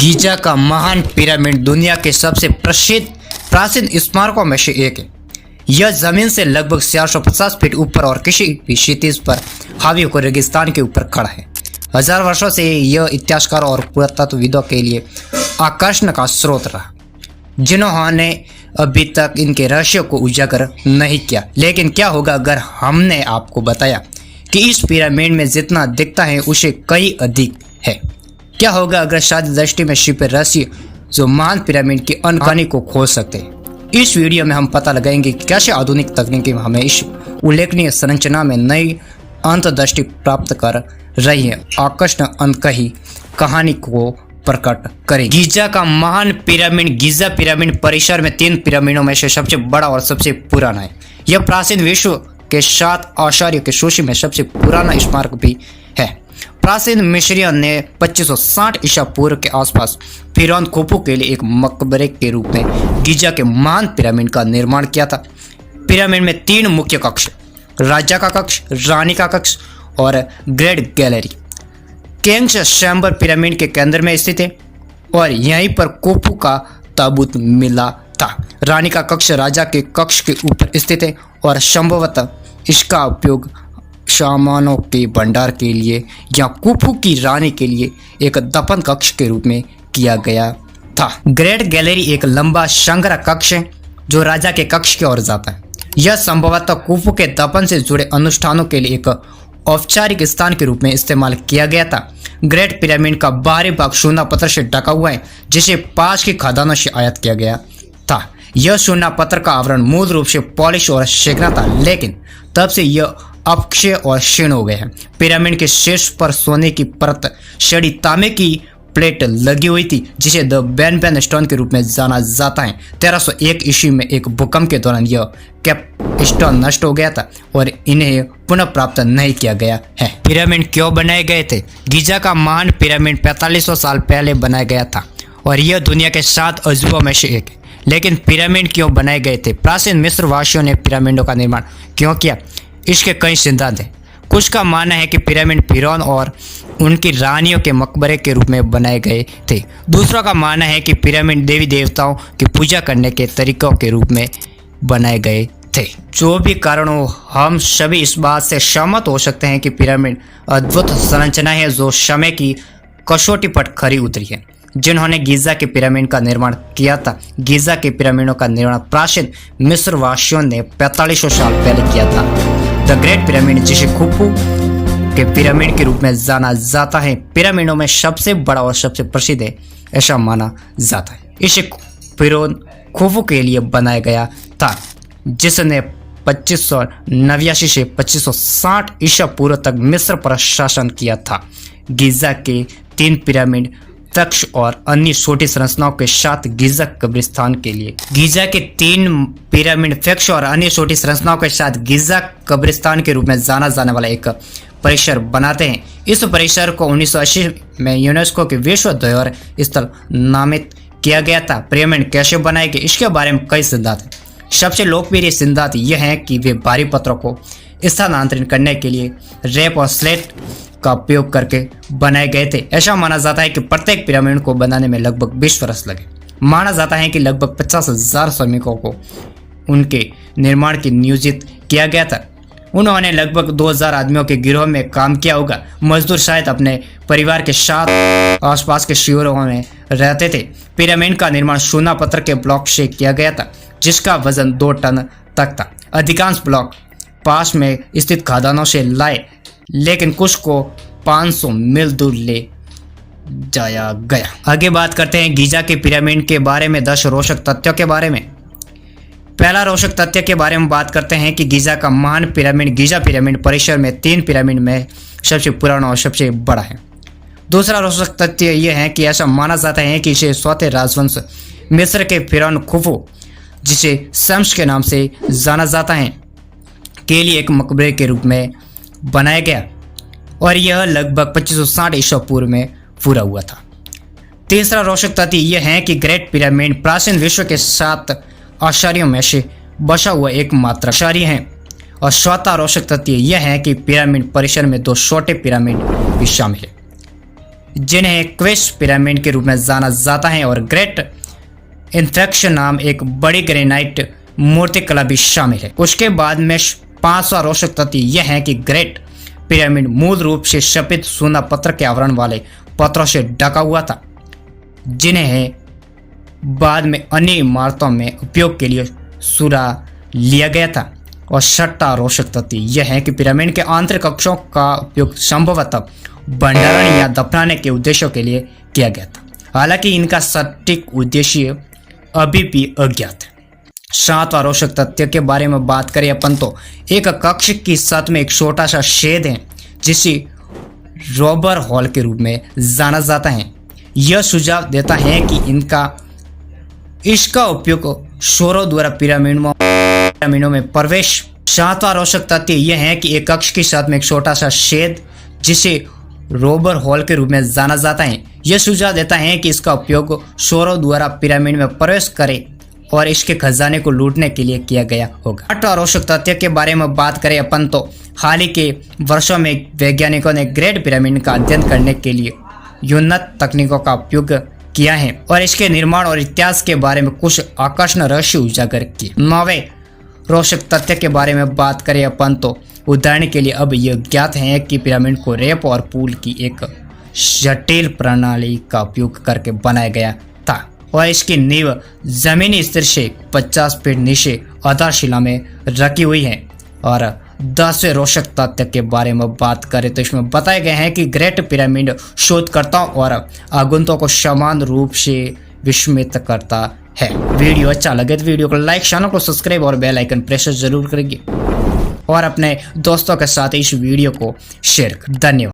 Giza का महान pyramid दुनिया के सबसे प्रसिद्ध प्राचीन स्मारकों में से एक है। यह जमीन से लगभग 450 फीट ऊपर और किसी भी क्षितिज पर हावी होकर रेगिस्तान के ऊपर खड़ा है। हजार वर्षों से यह इतिहासकारों और पुरातत्वविदों के लिए आकर्षण का स्रोत रहा, जिन्होंने अभी तक इनके रहस्यों को उजागर नहीं किया। लेकिन क्या होगा अगर हमने आपको बताया कि इस पिरामिड में जितना दिखता है उसे कई अधिक है? क्या होगा अगर शायद दृष्टि में छिपे रहस्य जो महान पिरामिड की अनकहानी को खोल सकते हैं? इस वीडियो में हम पता लगाएंगे कि कैसे आधुनिक तकनीकी हमें इस उल्लेखनीय संरचना में नई अंतर्दृष्टि प्राप्त कर रही है, आकर्षण अनकही कहानी को प्रकट करेगी। गीजा का महान पिरामिड गीजा पिरामिड परिसर में 3 पिरामिडों में से सबसे बड़ा और सबसे पुराना है। यह प्राचीन विश्व के 7 आचार्यों की सूची में सबसे पुराना स्मारक भी है। प्राचीन मिस्रियों ने 2560 ईसा पूर्व के आसपास फिरौन खुफू के लिए एक मकबरे के रूप में गीजा के महान पिरामिड का निर्माण किया था। पिरामिड में 3 मुख्य कक्ष, राजा का कक्ष, रानी का कक्ष और great gallery. Kings chamber pyramid के केंद्र में स्थित है और यहीं पर खुफू का ताबूत मिला था। रानी का कक्ष राजा के कक्ष के ऊपर स्थित है और संभवतः इसका उपयोग सामानों के भंडार के लिए या खुफू की रानी के लिए एक दफन कक्ष के रूप में किया गया था। ग्रेट गैलरी एक लंबा संग्रह कक्ष है जो राजा के कक्ष की ओर जाता है। यह संभवतः खुफू के दफन से जुड़े अनुष्ठानों के लिए एक औपचारिक स्थान के रूप में इस्तेमाल किया गया था। ग्रेट पिरामिड का बाहरी भाग सोना पत्थर से ढका हुआ है जिसे पास की खदानों से आयात किया गया था। यह सोना पत्थर का आवरण मूल रूप से पॉलिश और चिकना था, लेकिन तब से यह अपक्षय और क्षीण हो गए हैं। पिरामिड के शीर्ष पर सोने की परत सड़ी तांबे की प्लेट लगी हुई थी जिसे द बैन स्टोन के रूप में जाना जाता है। 1301 ईस्वी में एक भूकंप के दौरान यह कैप स्टोन नष्ट हो गया था और इन्हें पुनः प्राप्त नहीं किया गया है। पिरामिड क्यों बनाए गए थे? गीजा का महान पिरामिड 4500 साल पहले बनाया गया था और यह दुनिया के 7 अजूबों में से एक है। लेकिन पिरामिड क्यों बनाए गए थे? प्राचीन मिस्र वासियों ने पिरामिडों का निर्माण क्यों किया? इसके कई सिद्धांत हैं। कुछ का मानना है कि पिरामिड फिरौन और उनकी रानियों के मकबरे के रूप में बनाए गए थे। दूसरों का मानना है कि पिरामिड देवी देवताओं की पूजा करने के तरीकों के रूप में बनाए गए थे। जो भी कारण हो, हम सभी इस बात से सहमत हो सकते हैं कि पिरामिड अद्भुत संरचना है जो समय की कसौटी पर खरी उतरी है। जिन्होंने गीजा के पिरामिड का निर्माण किया था। गीजा के पिरामिडों का निर्माण प्राचीन मिस्र वासियों ने 4500 साल पहले किया था। द ग्रेट पिरामिड, जिसे खुफू के पिरामिड के रूप में जाना जाता है, पिरामिडों में सबसे बड़ा और सबसे प्रसिद्ध है ऐसा माना जाता है। इसे फिरौन खुफू के लिए बनाया गया था जिसने 2589 से 2560 ईसा पूर्व तक मिस्र पर शासन किया था। गीजा के 3 पिरामिड तक्ष और अन्य छोटी संरचनाओं के साथ गीजा कब्रिस्तान के लिए गीजा के 3 पिरामिड फैक्स और अन्य छोटी संरचनाओं के साथ गीजा कब्रिस्तान के रूप में जाना जाने वाला एक परिसर बनाते हैं। इस परिसर को 1980 में यूनेस्को के विश्व धरोहर स्थल नामित किया गया था। पिरामिड कैसे बनाए गए इसके बारे में कई सिद्धांत हैं। सबसे लोकप्रिय सिद्धांत यह है कि वे भारी पत्थरों को स्थानांतरित करने के लिए रेत और स्लेट का उपयोग करके बनाए गए थे। ऐसा माना जाता है कि प्रत्येक पिरामिड को बनाने में लगभग 20 वर्ष लगे। माना जाता है कि लगभग 50,000 श्रमिकों को उनके निर्माण की नियोजित किया गया था। उन्होंने लगभग 2000 आदमियों के गिरोह में काम किया होगा। मजदूर शायद अपने परिवार के साथ आसपास के शिविरों में रहते थे। पिरामिड का निर्माण सोना पत्थर के ब्लॉक से किया गया था जिसका वजन 2 टन तक था। अधिकांश ब्लॉक पास में स्थित खदानों से लाए, लेकिन कुछ को 500 मील दूर ले जाया गया। आगे बात करते हैं गीजा के पिरामिड के बारे में 10 रोचक तथ्यों के बारे में। पहला रोचक तथ्य के बारे में बात करते हैं कि गीजा का महान पिरामिड गीजा पिरामिड परिसर में 3 पिरामिड में सबसे पुराना और सबसे बड़ा है। दूसरा रोचक तथ्य यह है कि ऐसा माना जाता है कि इसे चौथे राजवंश मिस्र के फिरौन खुफू, जिसे शम्स के नाम से जाना जाता है, के लिए एक मकबरे के रूप में बनाया गया और यह लगभग 2560 ईसा पूर्व में पूरा हुआ था। तीसरा रोचक तथ्य यह है कि ग्रेट पिरामिड प्राचीन विश्व के 7 आचार्यों में से बचा हुआ एकमात्र आचार्य है। और चौथा रोचक तथ्य यह है कि पिरामिड परिसर में 2 छोटे पिरामिड भी शामिल है। जिन्हें क्वेस पिरामिड के रूप में जाना जाता है, और ग्रेट इंफ्रेक्शन नाम एक बड़ी ग्रेनाइट मूर्तिकला भी शामिल है। उसके बाद में 5वां रोचक तथ्य यह है कि ग्रेट पिरामिड मूल रूप से सफेद सोना पत्थर के आवरण वाले पत्थरों से ढका हुआ था, जिन्हें बाद में अन्य इमारतों में उपयोग के लिए सुरा लिया गया था। और 6वां रोचक तथ्य यह है कि पिरामिड के आंतरिक कक्षों का उपयोग संभवतः भंडारण या दफनाने के उद्देश्यों के लिए किया गया था, हालांकि इनका सटीक उद्देश्य अभी भी अज्ञात है। 7वां रोचक तथ्य के बारे में बात करें अपन तो एक कक्ष की छत में एक छोटा सा छेद है, जिसे रॉबर हॉल के रूप में जाना जाता है। यह सुझाव देता है कि इसका उपयोग शोरों द्वारा पिरामिडों में प्रवेश। 7वां रोचक तथ्य यह है कि एक कक्ष की छत में एक छोटा सा छेद, जिसे रॉबर हॉल के रूप में जाना जाता है, यह सुझाव देता है कि इसका उपयोग शोरों द्वारा पिरामिड में प्रवेश करे और इसके खजाने को लूटने के लिए किया गया होगा। 8वां रोचक तथ्य के बारे में बात करें अपन तो हाल ही के वर्षों में वैज्ञानिकों ने ग्रेट पिरामिड का अध्ययन करने के लिए उन्नत तकनीकों का उपयोग किया है और इसके निर्माण और इतिहास के बारे में कुछ आकर्षण रहस्य उजागर किए। 9वें रोचक तथ्य के बारे में बात करें अपन तो उदाहरण के लिए अब यह ज्ञात है कि पिरामिड को रेप और पुल की एक जटिल प्रणाली का उपयोग करके बनाया गया था और इसकी नींव जमीनी स्तर से 50 फीट नीचे आधारशिला में रखी हुई है। और 10वें रोचक तथ्य के बारे में बात करें तो इसमें बताया गया है कि ग्रेट पिरामिड शोधकर्ताओं और आगंतुकों को समान रूप से विस्मित करता है। वीडियो अच्छा लगे तो वीडियो को लाइक, चैनल को सब्सक्राइब और बेल आइकन प्रेस जरूर करेंगे और अपने दोस्तों के साथ इस वीडियो को शेयर करें। धन्यवाद।